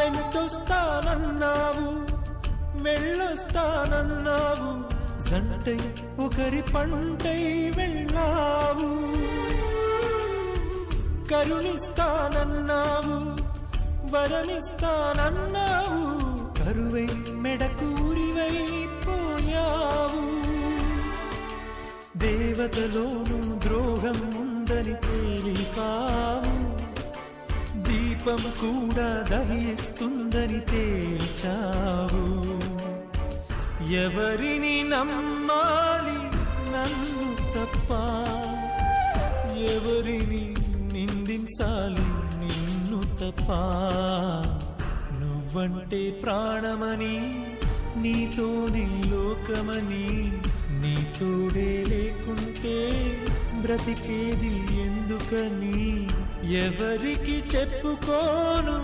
వెంటొస్తానన్నావు, వెళ్ళొస్తానన్నావు, జంటై ఒకరి పంటై వెళ్ళావు. కరుణిస్తానన్నావు, వరమిస్తానన్నావు, కరువై మెడకూరివైపోయావు. దేవతలోను ద్రోహం ఉందని తేలిపావు, దీపం కూడా దహిస్తుందని తేల్చావు. ఎవరిని నమ్మాలి నన్ను తప్ప, ఎవరిని నిందించాలి నిన్ను తప్ప. నువ్వంటే ప్రాణమని, నీతోనే లోకమని, నీ తోడే లేకుంటే బ్రతికేది ఎందుకని ఎవరికి చెప్పుకోను.